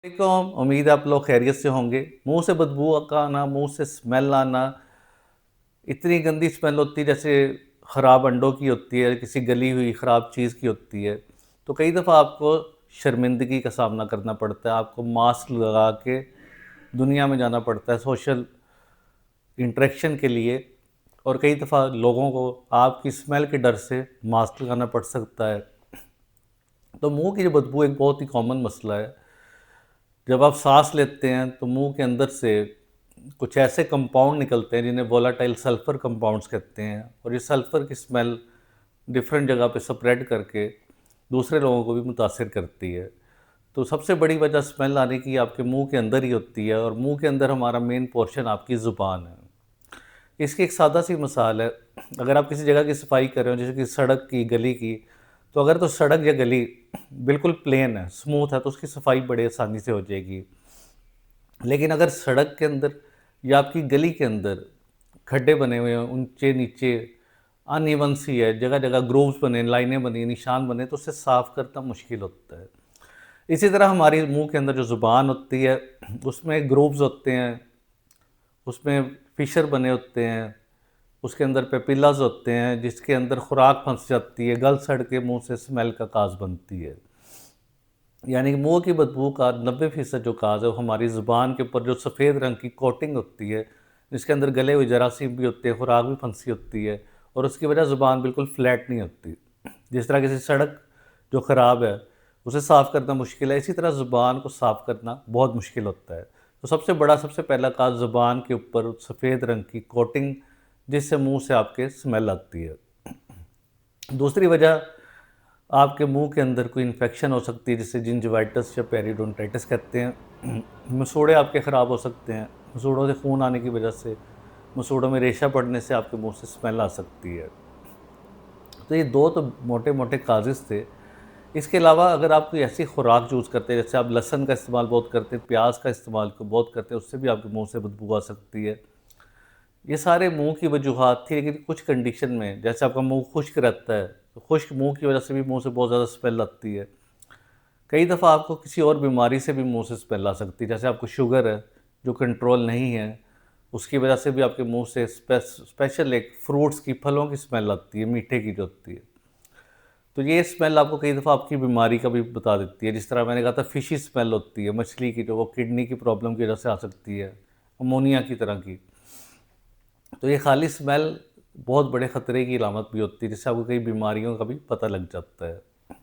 वालेकुम, उम्मीद है आप लोग खैरियत से होंगे। मुंह से बदबू का आना, मुंह से स्मेल आना, इतनी गंदी स्मेल होती है जैसे ख़राब अंडों की होती है, किसी गली हुई ख़राब चीज़ की होती है। तो कई दफ़ा आपको शर्मिंदगी का सामना करना पड़ता है, आपको मास्क लगा के दुनिया में जाना पड़ता है सोशल इंटरेक्शन के लिए। और कई दफ़ा लोगों को आपकी स्मेल के डर से मास्क लगाना पड़ सकता है। तो मुंह की जो बदबू एक बहुत ही कॉमन मसला है। जब आप सांस लेते हैं तो मुंह के अंदर से कुछ ऐसे कंपाउंड निकलते हैं जिन्हें वोलाटाइल सल्फ़र कंपाउंड्स कहते हैं, और ये सल्फ़र की स्मेल डिफरेंट जगह पे स्प्रेड करके दूसरे लोगों को भी मुतासिर करती है। तो सबसे बड़ी वजह स्मेल आने की आपके मुंह के अंदर ही होती है, और मुंह के अंदर हमारा मेन पोर्शन आपकी ज़ुबान है। इसकी एक सादा सी मिसाल है, अगर आप किसी जगह की सफाई कर रहे हो जैसे कि सड़क की, गली की, तो अगर तो सड़क या गली बिल्कुल प्लेन है, स्मूथ है, तो उसकी सफाई बड़े आसानी से हो जाएगी। लेकिन अगर सड़क के अंदर या आपकी गली के अंदर खड्डे बने हुए हैं, ऊंचे नीचे, अनइवन सी है, जगह जगह ग्रूव्स बने, लाइनें बनी, निशान बने, तो उससे साफ़ करना मुश्किल होता है। इसी तरह हमारी मुंह के अंदर जो ज़ुबान होती है उसमें ग्रूव्स होते हैं, उसमें फिशर बने होते हैं, उसके अंदर पेपिलास होते हैं जिसके अंदर खुराक फंस जाती है, गल सड़ के मुंह से स्मेल का काज बनती है। यानी कि मुंह की बदबू का 90% जो काज है वो हमारी ज़ुबान के ऊपर जो सफ़ेद रंग की कोटिंग होती है, जिसके अंदर गले हुए जरासीम भी होते हैं, खुराक भी फंसी होती है, और उसकी वजह ज़ुबान बिल्कुल फ्लैट नहीं होती। जिस तरह किसी सड़क जो ख़राब है उसे साफ़ करना मुश्किल है, इसी तरह ज़ुबान को साफ़ करना बहुत मुश्किल होता है। तो सबसे पहला काज ज़ुबान के ऊपर सफ़ेद रंग की कोटिंग, जिससे मुंह से आपके स्मेल आती है। दूसरी वजह, आपके मुंह के अंदर कोई इन्फेक्शन हो सकती है जिसे जिंजिवाइटिस या पेरिडोंटाइटिस कहते हैं। मसूड़े आपके ख़राब हो सकते हैं, मसूड़ों से खून आने की वजह से, मसूड़ों में रेशा पड़ने से आपके मुंह से स्मेल आ सकती है। तो ये दो तो मोटे मोटे काजेज़ थे। इसके अलावा अगर आप कोई ऐसी खुराक चूज़ करते हैं, जैसे आप लहसुन का इस्तेमाल बहुत करते हैं, प्याज का इस्तेमाल बहुत करते हैं, उससे भी आपके मुंह से बदबू आ सकती है। ये सारे मुँह की वजूहात थी, लेकिन कुछ कंडीशन में, जैसे आपका मुँह खुश्क रहता है, तो खुश्क मुँह की वजह से भी मुँह से बहुत ज़्यादा स्मेल आती है। कई दफ़ा आपको किसी और बीमारी से भी मुँह से स्मेल आ सकती है, जैसे आपको शुगर है, जो कंट्रोल नहीं है, उसकी वजह से भी आपके मुँह से स्पेशल एक फ्रूट्स की, फलों की स्मेल आती है, मीठे की जो होती है। तो ये स्मेल आपको कई दफ़ा आपकी बीमारी का भी बता देती है। जिस तरह मैंने कहा था फ़िशी स्मेल होती है, मछली की, जो वो किडनी की प्रॉब्लम की वजह से आ सकती है, अमोनिया की तरह की। तो ये खाली स्मेल बहुत बड़े ख़तरे की अलामत भी होती है, जिससे आपको कई बीमारियों का भी पता लग जाता है।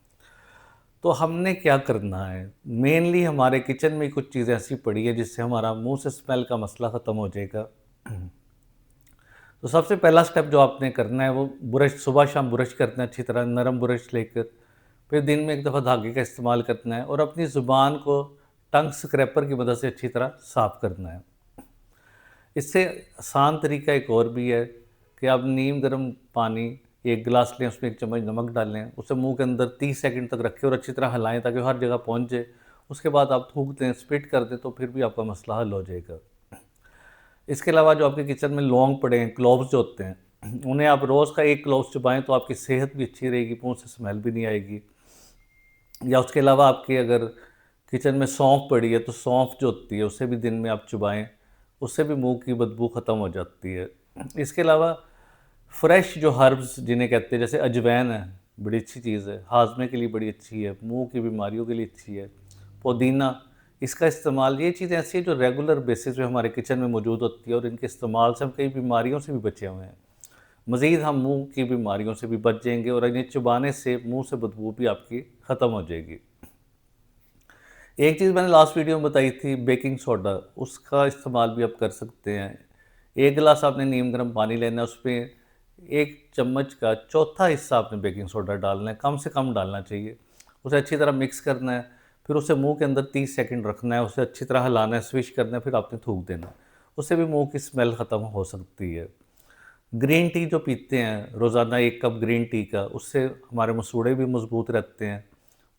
तो हमने क्या करना है? मेनली हमारे किचन में कुछ चीज़ें ऐसी पड़ी है जिससे हमारा मुँह से स्मेल का मसला ख़त्म हो जाएगा। तो सबसे पहला स्टेप जो आपने करना है वो ब्रश, सुबह शाम ब्रश करना है अच्छी तरह, नरम ब्रश लेकर। फिर दिन में एक दफ़ा धागे का इस्तेमाल करना है, और अपनी ज़ुबान को टंग स्क्रैपर की मदद से अच्छी तरह साफ़ करना है। इससे आसान तरीका एक और भी है कि आप नीम गर्म पानी 1 गिलास लें, उसमें 1 चम्मच नमक डालें, उसे मुँह के अंदर 30 सेकंड तक रखें और अच्छी तरह हिलाएँ ताकि वो हर जगह पहुँच जाए। उसके बाद आप थूक दें, स्पिट कर दें, तो फिर भी आपका मसला हल हो जाएगा। इसके अलावा जो आपके किचन में लौंग पड़े हैं, क्लोव्स जो होते हैं, उन्हें आप रोज़ का 1 क्लोव्स चबाएँ तो आपकी सेहत भी अच्छी रहेगी, मुँह से स्मेल भी नहीं आएगी। या उसके अलावा आपके अगर किचन में सौंफ पड़ी है, तो सौंफ जो होती है उसे भी दिन में आप चबाएँ, उससे भी मुँह की बदबू ख़त्म हो जाती है। इसके अलावा फ्रेश जो हर्ब्स जिन्हें कहते हैं, जैसे अजवाइन है, बड़ी अच्छी चीज़ है, हाज़मे के लिए बड़ी अच्छी है, मुँह की बीमारियों के लिए अच्छी है। पुदीना, इसका इस्तेमाल, ये चीज़ें ऐसी हैं जो रेगुलर बेसिस पे हमारे किचन में मौजूद होती है, और इनके इस्तेमाल से हम कई बीमारियों से भी बचे हुए हैं। मज़ीद हम मुँह की बीमारियों से भी बच जाएँगे, और इन्हें चबाने से मुँह से बदबू भी आपकी ख़त्म हो जाएगी। एक चीज़ मैंने लास्ट वीडियो में बताई थी, बेकिंग सोडा, उसका इस्तेमाल भी आप कर सकते हैं। 1 गिलास आपने नीम गर्म पानी लेना है, उसमें 1 चम्मच का चौथा हिस्सा आपने बेकिंग सोडा डालना है, कम से कम डालना चाहिए। उसे अच्छी तरह मिक्स करना है, फिर उसे मुँह के अंदर 30 सेकंड रखना है, उसे अच्छी तरह हिलाना है, स्विश करना है, फिर आपने थूक देना है। उससे भी मुँह की स्मेल ख़त्म हो सकती है। ग्रीन टी जो पीते हैं रोज़ाना 1 कप ग्रीन टी का, उससे हमारे मसूड़े भी मज़बूत रहते हैं,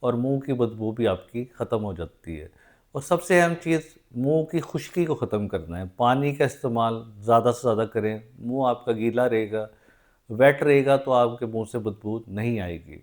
और मुँह की बदबू भी आपकी ख़त्म हो जाती है। और सबसे अहम चीज़, मुँह की खुश्की को ख़त्म करना है। पानी का इस्तेमाल ज़्यादा से ज़्यादा करें, मुँह आपका गीला रहेगा, वेट रहेगा तो आपके मुँह से बदबू नहीं आएगी।